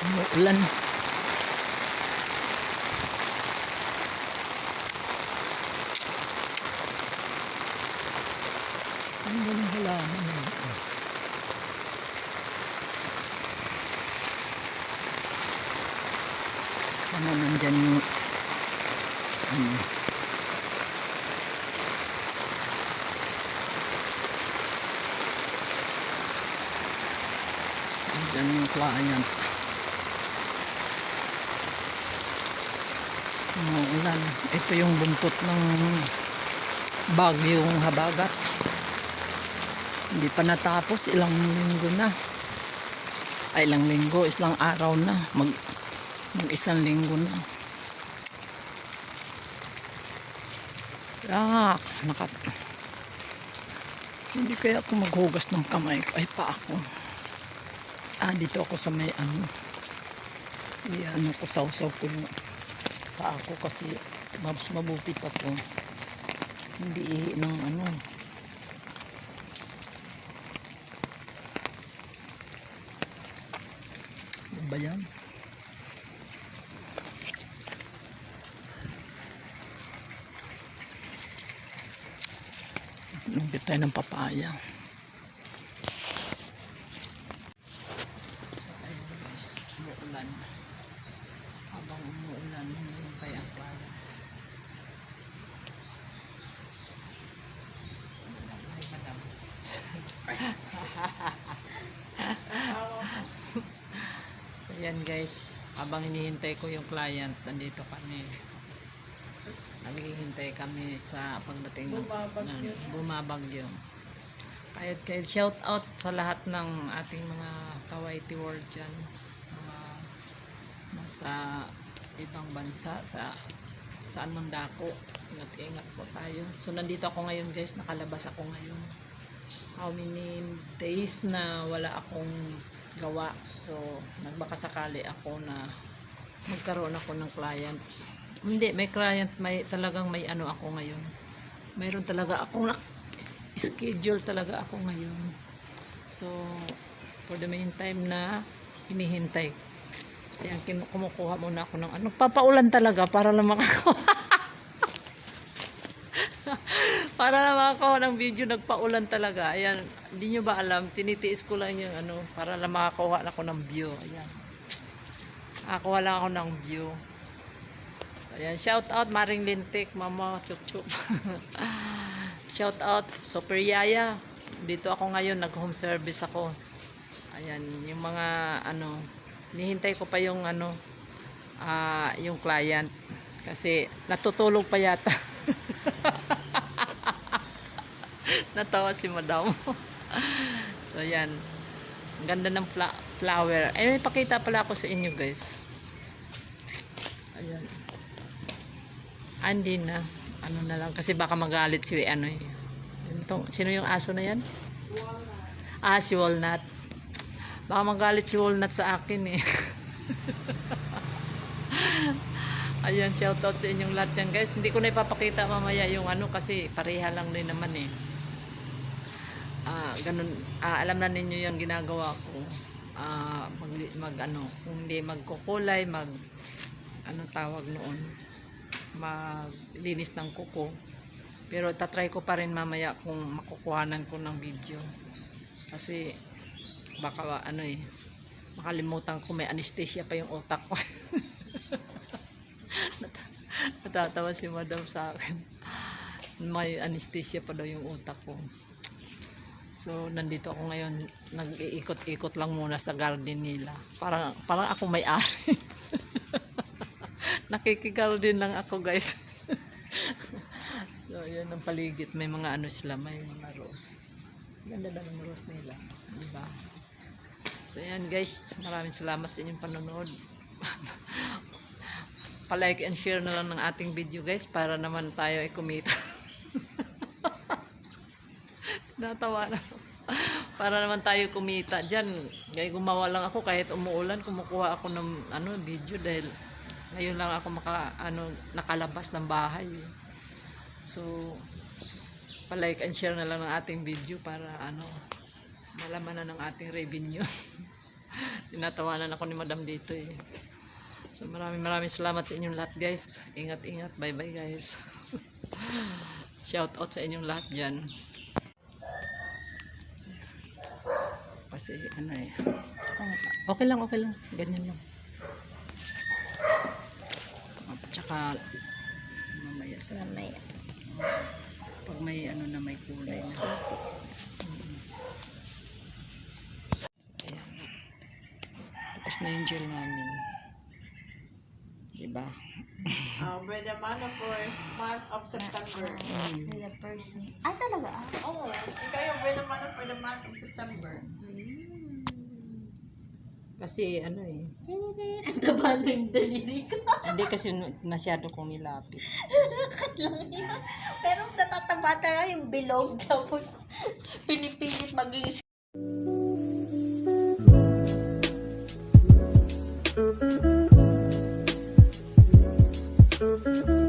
Umuulan. Ang galing halaman yun. Sana nandyan yung ano. Nandyan yung client. Umuulan. Ito yung buntot ng bagyong habagat. Hindi pa natapos, ilang linggo na. Ay, ilang linggo, isang araw na. Mag isang linggo na. Hindi kaya ako maghugas ng kamay ko. Ay, pa ako. Dito ako sa may ano. Ano ko, sausaw ko yung pa ako kasi mas mabuti pa to. Hindi ihi ng ano. Ano ba yan? Lumipit tayo ng papaya. So, ayun guys, umuulan. Habang umuulan, hindi kaya ang pala. Ay, madam. Ayan guys, habang hinihintay ko yung client, nandito kami. Naghihintay kami sa pagdating ng bumabagyo. Kahit shout out sa lahat ng ating mga Kawaiti world dyan. Nasa ibang bansa, saan man dako. Ingat po tayo. So nandito ako ngayon guys, nakalabas ako ngayon. How many days na wala akong gawa. So nagbakasakali ako na magkaroon ako ng client. Hindi, may client, talagang may ano ako ngayon. Mayroon talaga akong schedule talaga ako ngayon. So, for the meantime na hinihintay. Ayan, kumukuha muna ako ng ano. Papaulan talaga para lang makakuha. Para lang makakuha ng video, nagpaulan talaga. Ayan, hindi nyo ba alam, tinitiis ko lang yung ano, para lang makakuha ako ng view. Ayan. Nakakuha lang ako ng view. Ayan, shout out Maring Lintik, Mama Chup Chup. Shout out Super Yaya. Dito ako ngayon, nag-home service ako. Ayan, yung mga ano, nihintay ko pa yung ano, yung client kasi natutulog pa yata. Natawa si Madam. So ayan, ang ganda ng flower. May pakita pala ako sa inyo guys. Ayan. Hindi na. Ano na lang. Kasi baka magalit si ano eh. Sino yung aso na yan? Walnut. Si Walnut. Baka magalit si Walnut sa akin eh. Ayan, shoutout sa inyong lahat yan guys. Hindi ko na ipapakita mamaya yung ano kasi pareha lang din naman eh. Ganun. Alam na ninyo yung ginagawa ko. Ano, kung hindi magkukulay, ano tawag noon, maglinis ng kuko. Pero tatry ko pa rin mamaya kung makukuhanan ko ng video. Kasi baka ano eh, makalimutan ko, may anesthesia pa yung utak ko. Natatawa si Madam sa akin. May anesthesia pa daw yung utak ko. So nandito ako ngayon, nag-iikot-ikot lang muna sa garden nila. Parang ako may-ari. Nakikigarden lang ako guys. So yan ang paligid, may mga ano sila, may mga rose. Ganda na ng rose nila, diba? So yan guys, maraming salamat sa inyong panonood. Pa-like and share na lang ng ating video guys para naman tayo ay kumita. Natawa na. Para naman tayo kumita diyan. Kaya gumawa lang ako kahit umuulan, kumukuha ako ng ano video dahil ngayon lang ako nakalabas ng bahay. So pa-like and share na lang ng ating video para ano, malaman na ng ating revenue. Tinatawanan ako ni Madam dito eh. So maraming salamat sa inyong lahat guys. Ingat-ingat. Bye-bye guys. Shout out sa inyong lahat dyan. Kasi ano eh. Okay lang. Ganyan lang. At saka mamaya sa Mamaya. pag may ano na may kulay na. Ayan. Tapos na yung gel namin. Diba? We're the month of September. With the person. Ah, talaga? Oo. Ikaw yung we're the month of September. Kasi ano eh. Ang taba na yung daliri ko. Hindi kasi masyado kong nilapit. Kat lang yun. Pero natataba talaga yung bilog. Tapos pinipilit maging Thank you.